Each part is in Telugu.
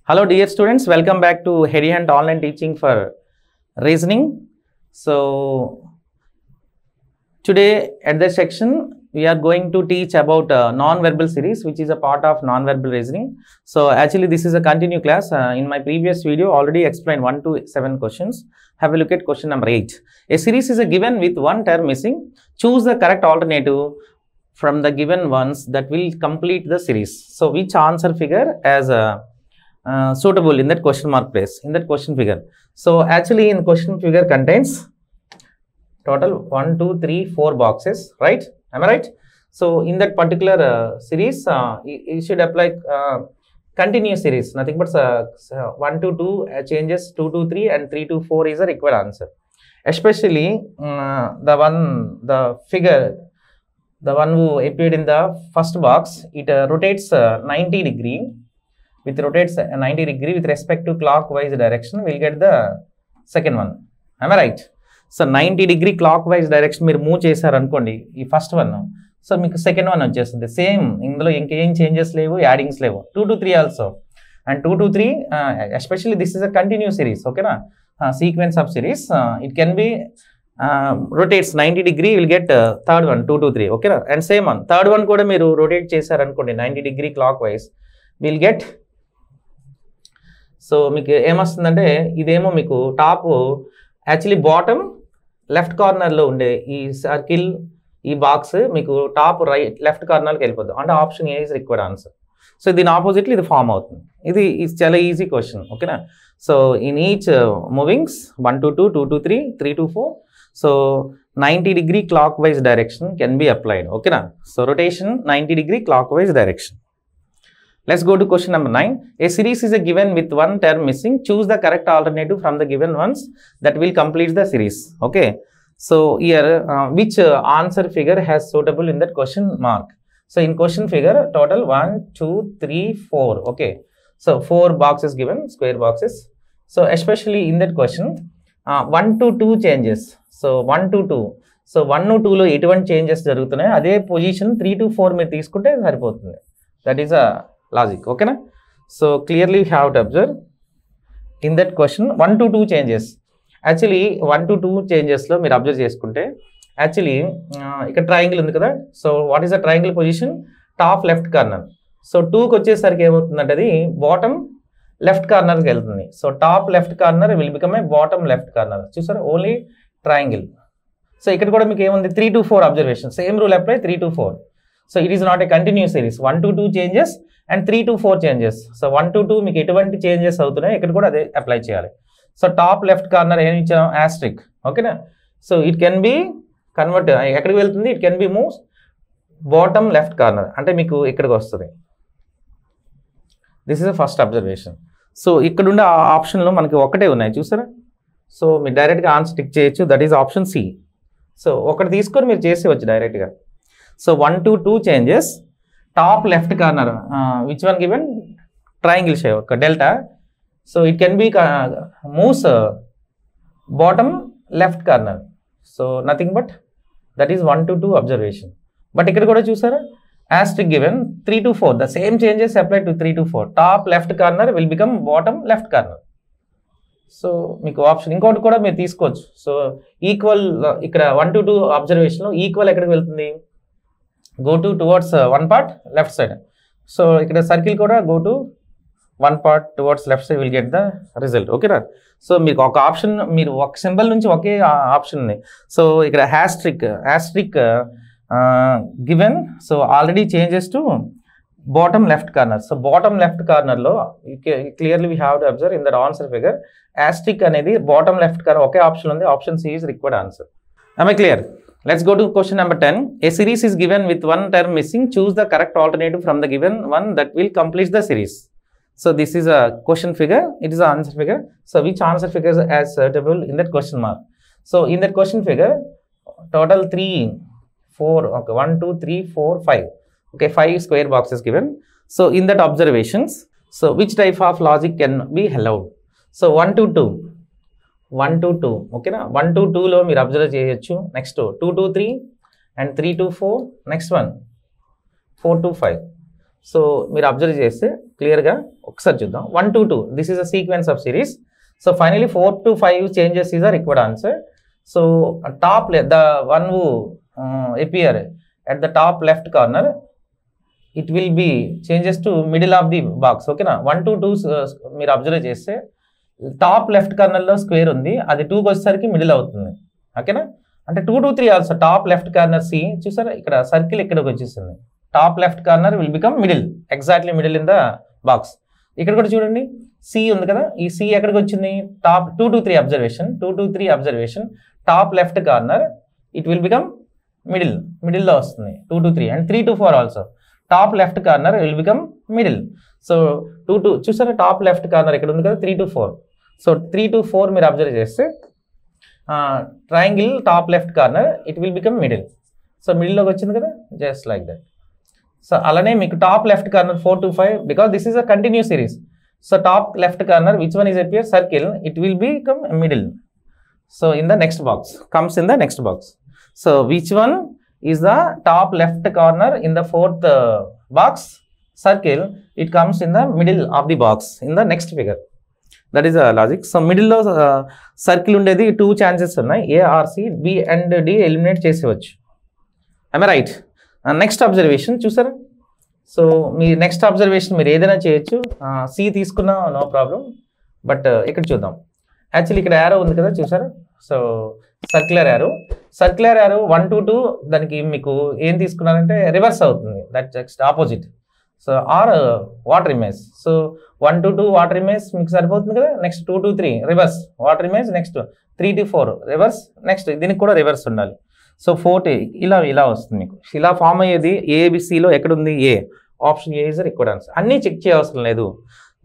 Hello dear students, welcome back to Heady Hunt online teaching for reasoning. So today at this section we are going to teach about non-verbal series, which is a part of non-verbal reasoning. So actually this is a continue class. In my previous video already explained 1 to 7 questions. Have a look at question number 8. A series is a given with one term missing. Choose the correct alternative from the given ones that will complete the series. So which answer figure as a suitable in that question mark place in that question figure. So actually in question figure contains total 1 2 3 4 boxes, right? Am I right? So in that particular series you should apply continuous series, nothing but 1 to 2 changes, 2 to 3 and 3 to 4 is a required answer. Especially the one who appeared in the first box, it rotates 90 degree. With rotates 90 degree with respect to clockwise direction, we'll get the second one. Am I right? So 90 degree clockwise direction మీరు మూవ్ చేశారు అనుకోండి ఈ ఫస్ట్ వన్, సో మీకు సెకండ్ వన్ వచ్చేస్తుంది సేమ్. ఇందులో ఇంకేం చేంజెస్ లేవు, యాడింగ్స్ లేవు. 2 to 3 also and 2 to 3 especially this is a continuous series, ఓకేనా? Sequence of series it can be rotates 90 degree, will get third one 2 to 3, ఓకేనా? And same one third one కూడా మీరు రొటేట్ చేశారు అనుకోండి 90 degree clockwise, will get. So మీకు ఏమొస్తుందంటే ఇదేమో మీకు టాప్ యాక్చువల్లీ బాటమ్ లెఫ్ట్ కార్నర్లో ఉండే ఈ సర్కిల్ ఈ బాక్స్ మీకు టాప్ రైట్ లెఫ్ట్ కార్నర్కి వెళ్ళిపోద్ది, అంటే option A is required answer. So దీని ఆపోజిట్లో ఇది ఫామ్ అవుతుంది. ఇది చాలా ఈజీ క్వశ్చన్, ఓకేనా? So in each movings 1 to 2, 2 to 3, 3 to 4, so 90 degree clockwise direction can be applied, ఓకేనా? So rotation 90 degree clockwise direction. Let's go to question number 9. A series is a given with one term missing. Choose the correct alternative from the given ones that will complete the series. Okay. So here, which answer figure has suitable in that question mark? So in question figure, total 1, 2, 3, 4. Okay. So 4 boxes given, square boxes. So especially in that question, 1 to 2 changes. So 1 to 2. So 1 to 2 లో ఎటువంటి చేంజెస్ జరుగుతున్నాయి, అదే పొజిషన్ 3 to 4 మీరు తీసుకుంటే సరిపోతుంది. That is a logic, okay na? So clearly you have to observe in that question 1 to 2 changes. Actually 1 to 2 changes లో మీరు అబ్జర్వ్ చేసుకుంటే యాక్చువల్లీ ఇక్కడ ట్రయాంగిల్ ఉంది కదా. So what is the triangle position? Top left corner. So 2కి వచ్చేసరికి ఏమవుతుందంటే అది బాటమ్ లెఫ్ట్ కార్నర్కి వెళ్తుంది. So top left corner will become a bottom left corner. చూసారు, ఓన్లీ ట్రయాంగిల్. సో ఇక్కడ కూడా మీకు ఏముంది 3 to 4 observation, same rule apply 3 to 4. So it is not a continuous series. 1 to 2 చేంజెస్ and 3 to 4 changes. So 1 to 2 మీకు ఎటువంటి చేంజెస్ అవుతున్నాయి ఇక్కడ కూడా అదే అప్లై చేయాలి. సో టాప్ లెఫ్ట్ కార్నర్ ఏమి ఇచ్చాం? ఆస్ట్రిక్, ఓకేనా? So it can B convert, ఎక్కడికి వెళ్తుంది? It can B move bottom left corner, అంటే మీకు ఇక్కడికి వస్తుంది. This is the first observation. So ఇక్కడ ఉండే ఆప్షన్లో మనకి ఒకటే ఉన్నాయి, చూసారా? సో మీరు డైరెక్ట్గా ఆన్సర్ టిక్ చేయొచ్చు, that is option C. So ఒకటి తీసుకొని మీరు చేసేవచ్చు డైరెక్ట్గా. So 1 to 2 changes, top left corner, which one given? Triangle shape, ఒక delta. So it can be moves bottom left corner. So nothing but that is 1 to 2 observation. But ఇక్కడ కూడా చూసారా, asterisk given 3 to 4, the same changes apply to 3 to 4. Top left corner will become bottom left corner. So మీకు ఆప్షన్ ఇంకోటి కూడా మీరు తీసుకోవచ్చు. సో ఈక్వల్ ఇక్కడ 1 to 2 అబ్జర్వేషన్ ఈక్వల్ ఎక్కడికి వెళ్తుంది? Go to towards one part left side. So ఇక్కడ సర్కిల్ కూడా go to one part towards left side, will get the result, ఓకేనా? సో మీకు ఒక ఆప్షన్, మీరు ఒక సింబల్ నుంచి ఒకే ఆప్షన్ ఉంది. సో ఇక్కడ asterisk given, so already changes to bottom left corner. So bottom left corner లో clearly we have to observe in the answer figure asterisk అనేది bottom left corner ఒకే ఆప్షన్ ఉంది. Option C is required answer. Am I clear? Let's go to question number 10. A series is given with one term missing. Choose the correct alternative from the given one that will complete the series. So this is a question figure. It is an answer figure. So which answer figure is as suitable in that question mark? So in that question figure, total 3, 4, okay, 1, 2, 3, 4, 5. Okay, 5 square boxes given. So in that observations, so which type of logic can be allowed? So 1 to 2. 1 to 2, okay na? 1 to 2 లో మీరు అబ్జర్వ్ చేయొచ్చు. Next 2 to 3 and 3 to 4, next one 4 to 5. So మీరు అబ్జర్వ్ చేస్తే క్లియర్గా ఒకసారి చూద్దాం. 1 to 2, this is a sequence of series. So finally 4 to 5 changes is a required answer. So top the one who appear at the top left corner, it will be changes to middle of the box, okay na? 1 to 2 మీరు అబ్జర్వ్ చేస్తే టాప్ లెఫ్ట్ కార్నర్లో స్క్వేర్ ఉంది, అది 2కి వచ్చేసరికి మిడిల్ అవుతుంది, ఓకేనా? అంటే 2 to 3 also top left corner సి చూసారా, ఇక్కడ సర్కిల్ ఇక్కడికి వచ్చేస్తుంది. Top left corner will become middle, exactly middle in the box. ఇక్కడ కూడా చూడండి సి ఉంది కదా, ఈ సి ఎక్కడికి వచ్చింది? Top 2 to 3 observation, 2 to 3 observation top left corner it will become మిడిల్లో వస్తుంది 2 to 3 and 3 to 4 also top left corner will become middle. So 2 to చూసారా టాప్ లెఫ్ట్ కార్నర్ ఇక్కడ ఉంది కదా 3 to 4. సో 3 to 4 మీరు అబ్జర్వ్ చేస్తే triangle top left corner it will become middle. So మిడిల్లోకి వచ్చింది కదా, జస్ట్ లైక్ దట్. సో అలానే మీకు top left corner 4 to 5 because this is a continuous series. So top left corner which one is appear circle it will become middle. So in the next box comes in the next box. So which one is the top left corner in the fourth box circle, it comes in the middle of the box in the next figure. That is the logic. So middle లో సర్కిల్ ఉండేది 2 ఛాన్సెస్ ఉన్నాయి, A or C, B and D eliminate చేసేవచ్చు. Am I right? Next observation చూసారా. సో మీ నెక్స్ట్ అబ్జర్వేషన్ మీరు ఏదైనా చేయొచ్చు, C తీసుకున్నా నో ప్రాబ్లం. బట్ ఇక్కడ చూద్దాం, యాక్చువల్లీ ఇక్కడ యారో ఉంది కదా చూసారా. సో సర్క్యులర్ యారో 1 to 2 దానికి మీకు ఏం తీసుకున్నారంటే రివర్స్ అవుతుంది, that just opposite. So or water image. So 1 to 2 water image మీకు సరిపోతుంది కదా. Next 2 to 3 reverse water image, next 3 to 4 reverse, next దీనికి కూడా రివర్స్ ఉండాలి. సో 4 ఇలా వస్తుంది మీకు. ఇలా ఫామ్ అయ్యేది ఏబిసిలో ఎక్కడుంది? A. Option A is required answer. అన్నీ చెక్ చేయవసరం లేదు,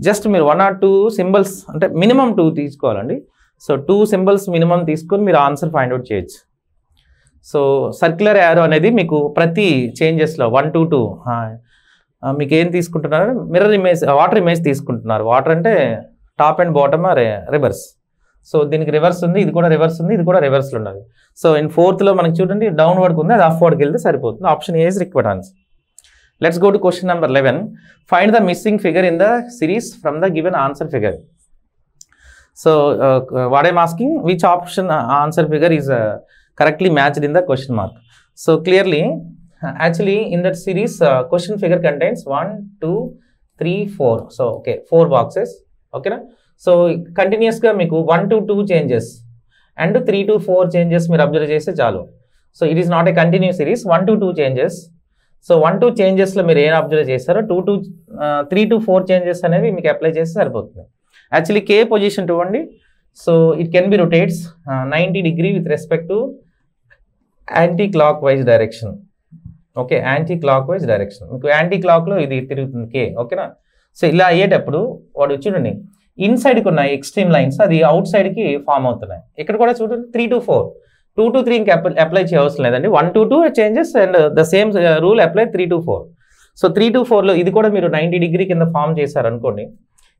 జస్ట్ మీరు 1 or 2 సింబల్స్ అంటే మినిమం 2 తీసుకోవాలండి. సో 2 సింబల్స్ మినిమం తీసుకొని మీరు ఆన్సర్ ఫైండ్ అవుట్ చేయొచ్చు. సో సర్క్యులర్ యారో అనేది మీకు ప్రతి చేంజెస్లో 1 to 2 మీకు ఏం తీసుకుంటున్నారు? మిర్రర్ ఇమేజ్, వాటర్ ఇమేజ్ తీసుకుంటున్నారు. వాటర్ అంటే top and bottom reverse. So దీనికి రివర్స్ ఉంది, ఇది కూడా రివర్స్ ఉంది, ఇది కూడా రివర్స్లో ఉన్నది. సో ఇన్ 4th మనకి చూడండి డౌన్వర్డ్కి ఉంది, అది అప్వర్డ్కి వెళ్తే సరిపోతుంది. Option A is required answer. Let's go to question number 11. Find the missing figure in the series from the given answer figure. So what I'm asking, which option answer figure is correctly matched in the question mark. So clearly actually in that series question figure contains 1 2 3 4. so okay 4 boxes, okay na? So continuous ga meeku 1 to 2 changes and 3 to 4 changes meer observe chese chalu. So it is not a continuous series, 1 to 2 changes. So 1 to changes lo meer em observe chesaro, 3 to 4 changes anevi meeku apply chese saripotundi. Actually k position ఇవ్వండి. So it can be rotates 90 degree with respect to anti clockwise direction. Okay, anti clock wise direction. మీకు యాంటీ క్లాక్లో ఇది తిరుగుతుంది కే, ఓకేనా? సో ఇలా అయ్యేటప్పుడు వాడు చూడండి ఇన్సైడ్కి ఉన్న ఎక్స్ట్రీమ్ లైన్స్ అది అవుట్ సైడ్కి ఫామ్ అవుతున్నాయి. ఇక్కడ కూడా చూడండి 3 to 4, 2 to 3 ఇంకా అప్లై చేయవలసిన లేదండి. 1 to 2 చేంజెస్ and the same rule apply 3 to 4. So 3 to 4లో ఇది కూడా మీరు 90 degree కింద ఫామ్ చేశారనుకోండి,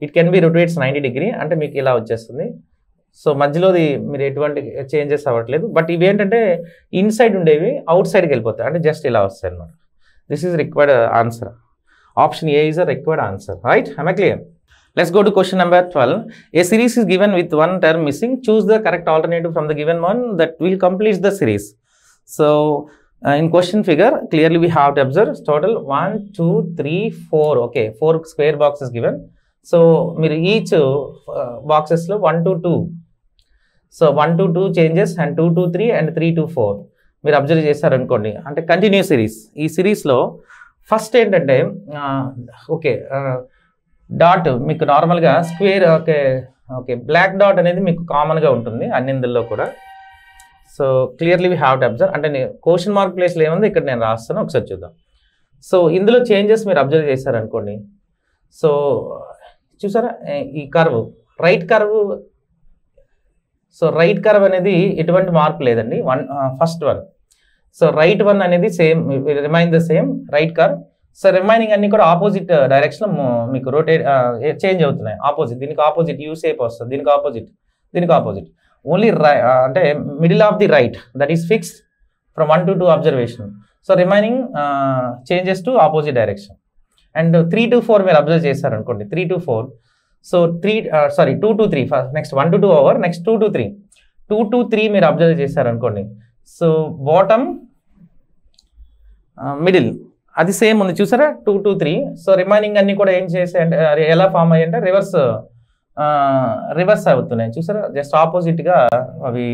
it can be rotates 90 degree, అంటే మీకు ఇలా వచ్చేస్తుంది. సో మధ్యలోది మీరు ఎటువంటి చేంజెస్ అవ్వట్లేదు. బట్ ఇవి ఏంటంటే ఇన్సైడ్ ఉండేవి అవుట్ సైడ్కి వెళ్ళిపోతాయి, అంటే జస్ట్ ఇలా వస్తాయి అనమాట. This is required answer. Option A is a required answer, right? I clear? Let's go to question number 12. A series is given with one term missing. Choose the correct alternative from the given one that will complete the series. So in question figure clearly we have to observe total 1 2 3 4. Okay, 4 square boxes given. So మీరు ఈచ్ బాక్సెస్లో 1 to 2, సో 1 to 2 చేంజెస్ అండ్ 2 to 3 అండ్ 3 to 4 మీరు అబ్జర్వ్ చేశారనుకోండి, అంటే కంటిన్యూ సిరీస్. ఈ సిరీస్లో ఫస్ట్ ఏంటంటే ఓకే డాట్ మీకు నార్మల్గా square okay okay black dot అనేది మీకు కామన్గా ఉంటుంది అన్నిందుల్లో కూడా. So clearly we have to observe, అంటే నేను క్వశ్చన్ మార్క్ ప్లేస్లో ఏముంది ఇక్కడ నేను రాస్తాను, ఒకసారి చూద్దాం. సో ఇందులో చేంజెస్ మీరు అబ్జర్వ్ చేశారనుకోండి. సో చూసారా ఈ curve right curve, so right curve అనేది ఎటువంటి మార్పు లేదండి, first one. So right one అనేది same remain the same right curve. So remaining అన్ని కూడా ఆపోజిట్ డైరెక్షన్ మీకు రొటేట్ చేంజ్ అవుతున్నాయి, ఆపోజిట్. దీనికి ఆపోజిట్ యూ షేప్ వస్తుంది, దీనికి ఆపోజిట్, దీనికి ఆపోజిట్. ఓన్లీ అంటే middle of the right that is fixed from 1 to 2 observation. So remaining changes to opposite direction. And 3 to 4 మీరు అబ్జర్వ్ చేశారనుకోండి, 3 to 4. So 2 to 3 first, next 1 to 2 over, next 2 to 3. 2 to 3 మీరు అబ్జర్వ్ చేశారనుకోండి. సో బాటమ్ మిడిల్ అది సేమ్ ఉంది చూసారా 2 to 3. సో రిమైనింగ్ అన్ని కూడా ఏం చేసాయంటే ఎలా ఫామ్ అయ్యాయంటే రివర్స్ అవుతున్నాయి చూసారా, జస్ట్ ఆపోజిట్గా అవి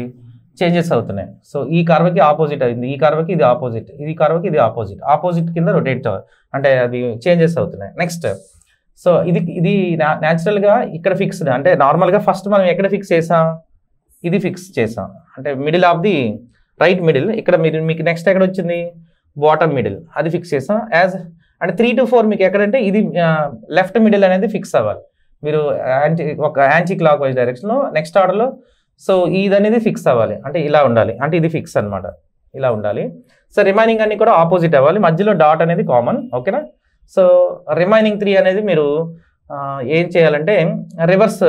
చేంజెస్ అవుతున్నాయి. సో ఈ కర్వ్కి ఆపోజిట్ అయింది, ఈ కర్వ్కి ఇది ఆపోజిట్, ఈ కర్వ్కి ఇది ఆపోజిట్ కింద రొటేట్ అంటే అది చేంజెస్ అవుతున్నాయి. నెక్స్ట్ సో ఇది న్యాచురల్గా ఇక్కడ ఫిక్స్డ్, అంటే నార్మల్గా ఫస్ట్ మనం ఎక్కడ ఫిక్స్ చేసాం, ఇది ఫిక్స్ చేసాం అంటే middle of the right middle. ఇక్కడ మీకు నెక్స్ట్ ఎక్కడ వచ్చింది బాటమ్ మిడిల్, అది ఫిక్స్ చేసాం. అంటే 3 to 4 మీకు ఎక్కడంటే ఇది లెఫ్ట్ మిడిల్ అనేది ఫిక్స్ అవ్వాలి మీరు ఒక యాంటీ క్లాక్ వైజ్ డైరెక్షన్లో నెక్స్ట్ ఆర్డర్లో. సో ఇది అనేది ఫిక్స్ అవ్వాలి, అంటే ఇలా ఉండాలి, అంటే ఇది ఫిక్స్ అనమాట, ఇలా ఉండాలి. సో రిమైనింగ్ అన్ని కూడా ఆపోజిట్ అవ్వాలి, మధ్యలో డాట్ అనేది కామన్, ఓకేనా. సో రిమైనింగ్ 3 అనేది మీరు ఏం చేయాలంటే రివర్స్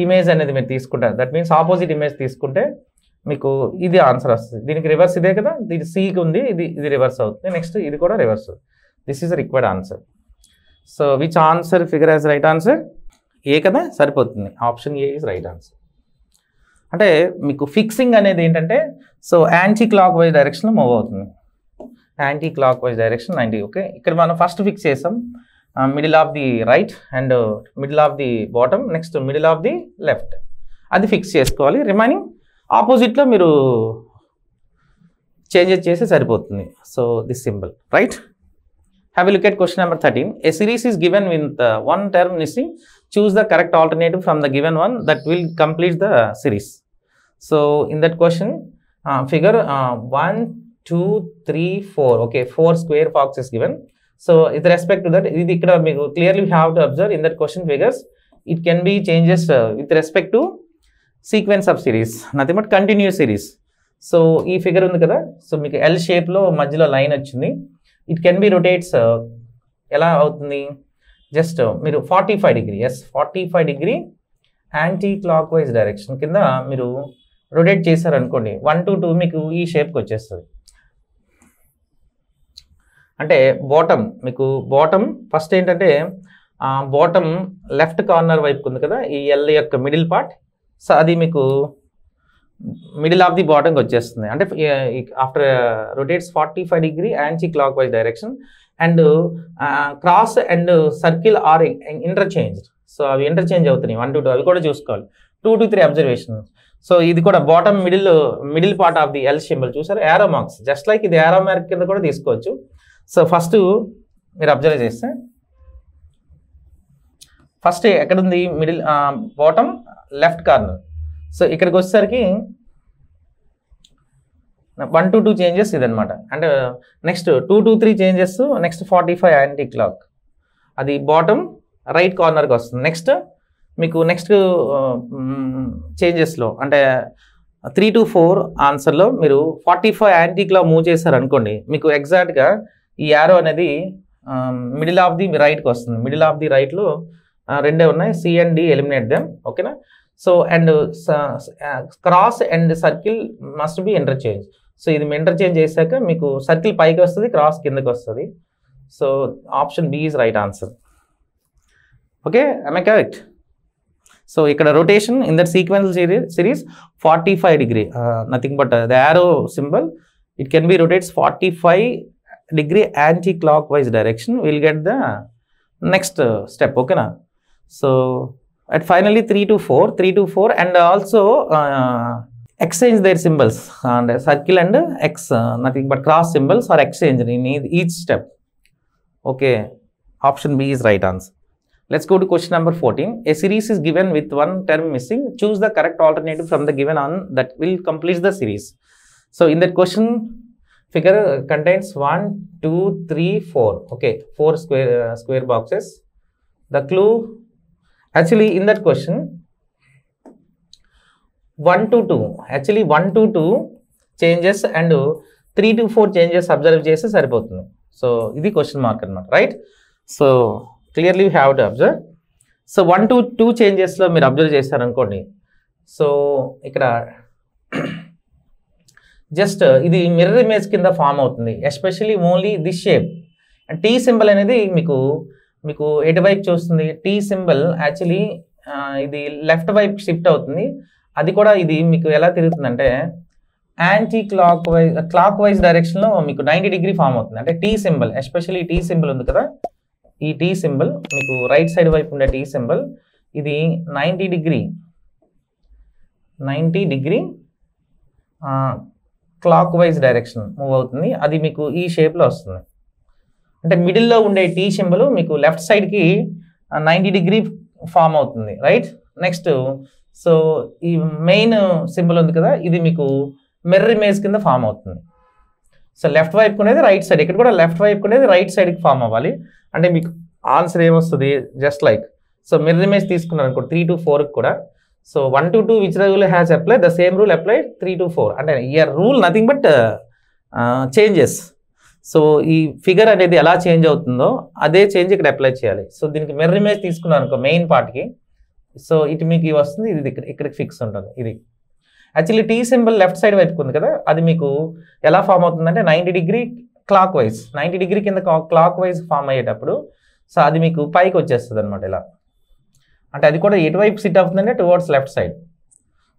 ఇమేజ్ అనేది మీరు తీసుకుంటారు. దట్ మీన్స్ ఆపోజిట్ ఇమేజ్ తీసుకుంటే మీకు ఇది ఆన్సర్ వస్తుంది. దీనికి రివర్స్ ఇదే కదా, ఇది సికి ఉంది, ఇది రివర్స్ అవుతుంది. నెక్స్ట్ ఇది కూడా reverse. This is required answer. So which answer figure as right answer? A కదా, సరిపోతుంది. Option A is right answer. అంటే మీకు ఫిక్సింగ్ అనేది ఏంటంటే సో యాంటీ క్లాక్ వైజ్ డైరెక్షన్లో మూవ్ అవుతుంది, anti clock wise direction 90. Okay, ఇక్కడ మనం ఫస్ట్ ఫిక్స్ చేసాం middle of the right and middle of the bottom, next middle of the left, అది ఫిక్స్ చేసుకోవాలి. రిమైనింగ్ ఆపోజిట్లో మీరు చేంజెస్ చేస్తే సరిపోతుంది. So this symbol right. Have a look at question number 13. A series is given with one term missing. Choose the correct alternative from the given one that will complete the series. So in that question, figure 1, 2, 3, 4. Okay, 4 square boxes is given. So with respect to that, clearly we have to observe in that question figures. It can be changes with respect to sequence of series, nothing but continuous series. So ee figure undi kada. So meeku L shape lo madhyalo line vachindi. It can be rotates ఎలా అవుతుంది, జస్ట్ మీరు 45 degree, yes 45 degree anti clock wise direction కింద మీరు రొటేట్ చేశారనుకోండి, 1 to 2 మీకు ఈ షేప్కి వచ్చేస్తుంది. అంటే బాటమ్ ఫస్ట్ ఏంటంటే బాటమ్ లెఫ్ట్ కార్నర్ వైపుకు ఉంది కదా ఈ ఎల్ యొక్క మిడిల్ పార్ట్. సో అది మీకు మిడిల్ ఆఫ్ ది బాటమ్కి వచ్చేస్తుంది. అంటే after rotates 45 degree anti clock wise direction and cross and circle are interchange. So అవి ఇంటర్చేంజ్ అవుతున్నాయి 1 to 2, అవి కూడా చూసుకోవాలి. 2 to 3 అబ్జర్వేషన్. సో ఇది కూడా bottom middle part of the L symbol చూసారు, యారో మార్క్స్, జస్ట్ లైక్ ఇది యారో మార్క్ కింద కూడా తీసుకోవచ్చు. సో ఫస్ట్ మీరు అబ్జర్వ్ చేస్తే ఫస్ట్ ఎక్కడుంది middle bottom left corner. So ఇక్కడికి వచ్చేసరికి 1 to 2 చేంజెస్ ఇదనమాట. అంటే next 2 to 3 changes, next 45 anti clock, అది బాటమ్ రైట్ కార్నర్కి వస్తుంది. నెక్స్ట్ మీకు నెక్స్ట్ చేంజెస్లో అంటే 3 to 4 ఆన్సర్లో మీరు 45 యాంటీ క్లాక్ మూవ్ చేశారనుకోండి, మీకు ఎగ్జాక్ట్గా ఈ యారో అనేది మిడిల్ ఆఫ్ ది రైట్కి వస్తుంది. మిడిల్ ఆఫ్ ది రైట్లో రెండే ఉన్నాయి, C and D, eliminate them, ఓకేనా. So and cross and circle must be interchange. So ఇది ఇంటర్చేంజ్ చేశాక మీకు సర్కిల్ పైకి వస్తుంది, క్రాస్ కిందకి వస్తుంది. So option B is right answer. Okay, am I correct? So ఇక్కడ rotation in that sequential series 45 degree, nothing but the arrow symbol, it can be rotates 45 degree anti clock wise direction, will get the next step, ఓకేనా. So at finally 3 to 4 and also exchange their symbols and circle and x, nothing but cross symbols are exchanged in each step. Okay, option B is right answer. Let's go to question number 14. A series is given with one term missing. Choose the correct alternative from the given one that will complete the series. So in that question, figure contains 1, 2, 3, 4. Okay, 4 square boxes. The clue, actually in that question, 1 to 2. Actually 1 to 2 changes and 3 to 4 changes observe చేస్తే సరిపోతుంది. సో ఇది క్వశ్చన్ మార్క్ అన్నమాట, right? So clearly you have to observe. So 1 to 2 చేంజెస్లో మీరు అబ్జర్వ్ చేస్తారనుకోండి. సో ఇక్కడ జస్ట్ ఇది మిర్రర్ ఇమేజ్ కింద ఫామ్ అవుతుంది, especially only this shape. T symbol అనేది మీకు ఎటువైపు చూస్తుంది? టీ సింబల్ యాక్చువల్లీ ఇది లెఫ్ట్ వైపు షిఫ్ట్ అవుతుంది. అది కూడా ఇది మీకు ఎలా తిరుగుతుందంటే యాంటీ క్లాక్ వైజ్ డైరెక్షన్లో మీకు 90 డిగ్రీ ఫామ్ అవుతుంది. అంటే T symbol, especially T symbol ఉంది కదా, ఈ టీ సింబల్ మీకు రైట్ సైడ్ వైపు ఉండే టీ సింబల్ ఇది 90 degree clock wise direction move అవుతుంది. అది మీకు ఈ షేప్లో వస్తుంది. అంటే మిడిల్లో ఉండే టీ సింబల్ మీకు లెఫ్ట్ సైడ్కి 90 డిగ్రీ ఫామ్ అవుతుంది, రైట్? నెక్స్ట్ సో ఈ మెయిన్ సింబల్ ఉంది కదా, ఇది మీకు మిర్రర్ ఇమేజ్ కింద ఫామ్ అవుతుంది. సో లెఫ్ట్ వైపు ఉండేది రైట్ సైడ్, ఇక్కడ కూడా లెఫ్ట్ వైపు ఉండేది రైట్ సైడ్కి ఫామ్ అవ్వాలి. అంటే మీకు ఆన్సర్ ఏమొస్తుంది? Just like so mirror image తీసుకున్నారు అనుకో 3 to 4 కూడా. So 1 to 2 which rule has applied, the same rule applied 3 to 4. అంటే year rule nothing but changes. So ఈ ఫిగర్ అనేది ఎలా చేంజ్ అవుతుందో అదే చేంజ్ ఇక్కడ అప్లై చేయాలి. సో దీనికి మిర్రర్ ఇమేజ్ తీసుకున్నారు అనుకో మెయిన్ పార్ట్కి, సో ఇటు మీకు వస్తుంది, ఇది ఇక్కడికి ఫిక్స్ ఉంటుంది. ఇది actually T symbol left side వైపుకు ఉంది కదా, అది మీకు ఎలా ఫామ్ అవుతుందంటే 90 డిగ్రీ క్లాక్ వైజ్, 90 డిగ్రీ కింద క్లాక్ వైజ్ ఫామ్ అయ్యేటప్పుడు సో అది మీకు పైకి వచ్చేస్తుంది అనమాట ఇలా. అంటే అది కూడా ఎటువైపు సిట్ అవుతుందంటే towards left side.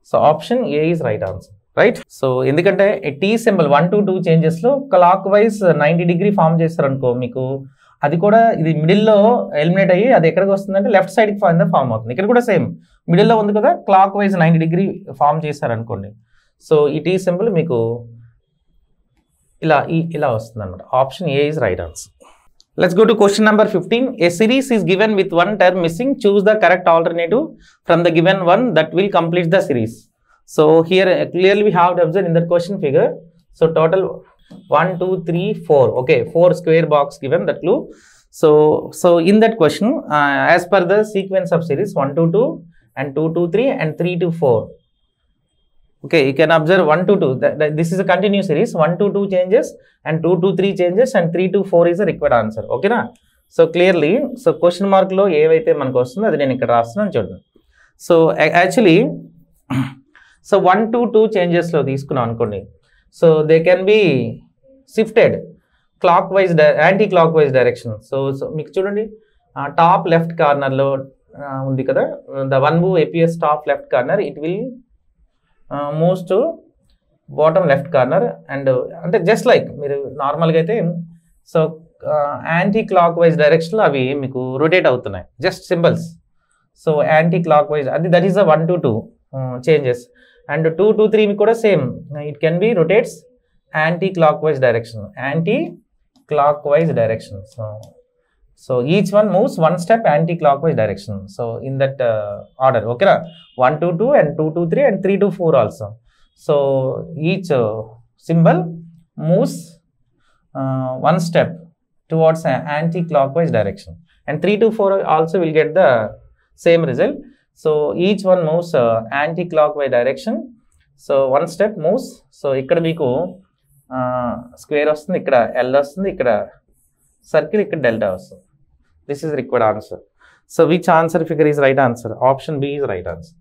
So option A is right answer, right? So ఎందుకంటే టీ సింబల్ 1 to 2 చేంజెస్లో క్లాక్ వైజ్ 90 డిగ్రీ ఫామ్ చేస్తారనుకో మీకు, అది కూడా ఇది మిడిల్లో ఎలిమినేట్ అయ్యి అది ఎక్కడికి వస్తుందంటే లెఫ్ట్ సైడ్కి ఫామ్ అవుతుంది. ఇక్కడ కూడా సేమ్ మిడిల్లో ఉంది కదా, క్లాక్ వైజ్ 90 డిగ్రీ ఫామ్ చేశారనుకోండి. సో ఈ టీ సింబల్ మీకు ఇలా వస్తుంది అనమాట. Option A is right answer. Let's go to question number 15. A series is given with one term missing. Choose the correct alternative from the given one that will complete the series. So here clearly we have to observe in the question figure. So total 1, 2, 3, 4. Okay, 4 square box given, that clue. So in that question, as per the sequence of series 1 to 2 and 2 to 3 and 3 to 4. Okay, you can observe 1 to 2. This is a continuous series. 1 to 2 changes and 2 to 3 changes and 3 to 4 is the required answer. Okay na? So clearly, so question mark lo ఏవైతే మనకు వస్తుందో అది నేను ఇక్కడ రాస్తున్నాను చూడండి. సో యాక్చువల్లీ సో 1 to 2 చేంజెస్లో తీసుకున్నాం అనుకోండి. So they can be shifted clock wise anti clock wise direction. So మీకు చూడండి టాప్ లెఫ్ట్ కార్నర్లో ఉంది కదా, the one who appears top left corner, it will moves to bottom left corner. And అంటే జస్ట్ లైక్ మీరు నార్మల్గా అయితే సో యాంటీ క్లాక్ వైజ్ డైరెక్షన్లో అవి మీకు రొటేట్ అవుతున్నాయి, just symbols. So anticlockwise అది దట్ ఈస్ ద 1 to 2 చేంజెస్. అండ్ 2 to 3 మీకు కూడా same, it can be rotates anti clock wise direction, So each one moves one step anti-clockwise direction. So in that order, okay na? 1 to 2 and 2 to 3 and 3 to 4 also. So each symbol moves one step towards an anti-clockwise direction. And 3 to 4 also will get the same result. So each one moves anti-clockwise direction. So one step moves. So ikkada meeku square vastundi, ikkada L vastundi, ikkada circle, ikkada delta vastundi. This is required answer. So which answer figure is right answer? Option B is right answer.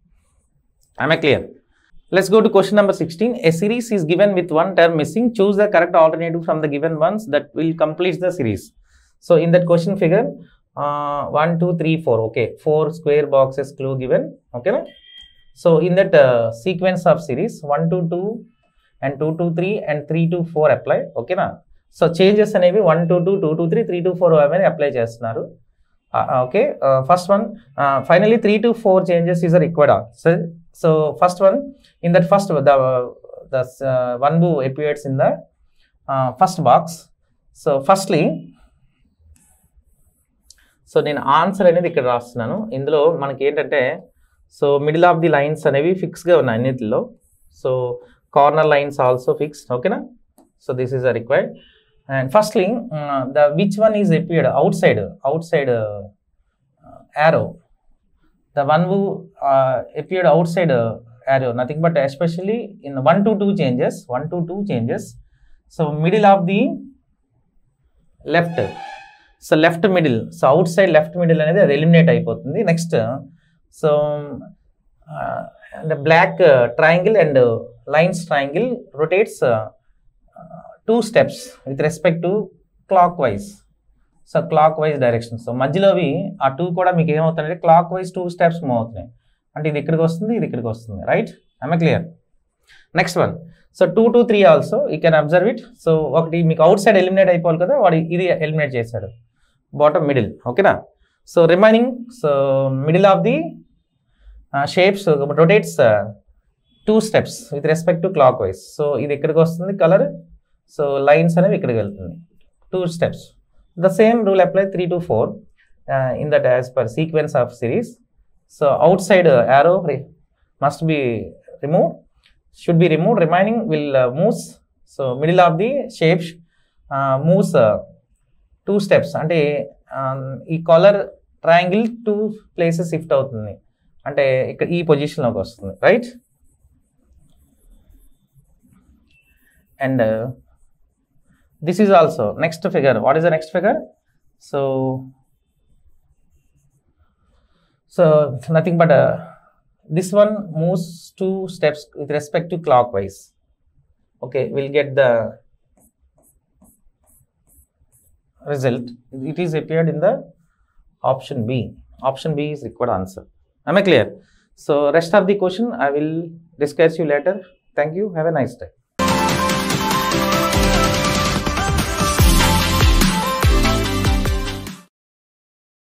Am I clear? Let's go to question number 16. A series is given with one term missing. Choose the correct alternative from the given ones that will complete the series. So in that question figure, 1, 2, 3, 4. Okay, 4 square boxes clue given. Okay na? So in that sequence of series 1 to 2 and 2 to 3 and 3 to 4 apply. Okay na? So changes అనేవి 1 to 2, 2 to 3, 3 to 4 అవన్నీ అప్లై చేస్తున్నారు. Okay, first one finally 3 to 4 changes is required answer. So first one in that first the one who appears in the first box. So firstly so నేను ఆన్సర్ అనేది ఇక్కడ రాస్తున్నాను. ఇందులో మనకి ఏంటంటే so middle of the lines అనేవి ఫిక్స్గా ఉన్నాయి అన్నిటిలో. So corner lines also fixed. ఓకేనా? So this is a required. And firstly the which one is appeared outside arrow. The one who appeared outside arrow, nothing but especially in 1 to 2 changes. So middle of the left. So left middle. So outside left middle అనేది అది ఎలిమినేట్ అయిపోతుంది. Next so the black triangle and lines triangle rotates 2 steps with respect to clockwise. So clock wise direction. So మధ్యలోవి ఆ 2 కూడా మీకు ఏమవుతుందంటే క్లాక్ వైజ్ 2 స్టెప్స్ మూవ్ అవుతున్నాయి. అంటే ఇది ఇక్కడికి వస్తుంది, ఇది ఇక్కడికి వస్తుంది. Right? I clear? Next one. So 2 to 3 also you can observe it. So ఒకటి మీకు అవుట్ సైడ్ ఎలిమినేట్ అయిపోవాలి కదా, వాడు ఇది ఎలిమినేట్ చేశాడు, బాటమ్ మిడిల్. ఓకేనా? So remaining so middle of the shapes rotates 2 steps with respect to clock wise. So ఇది ఇక్కడికి వస్తుంది కలర్. సో లైన్స్ అనేవి ఇక్కడికి వెళ్తుంది 2 steps. The same rule apply 3 to 4 in that as per sequence of series. So outside arrow must be removed, should be removed. Remaining will moves. So middle of the shapes moves 2 steps. అంటే ఈ కాలర్ ట్రయాంగిల్ 2 places షిఫ్ట్ అవుతుంది. అంటే ఇక్కడ ఈ పొజిషన్లోకి వస్తుంది. Right? And this is also next figure. What is the next figure? So nothing but this one moves 2 steps with respect to clockwise. Okay, we'll get the result. It is appeared in the option B. Option B is required answer. Am I clear? So rest of the question I will discuss you later. Thank you. Have a nice day.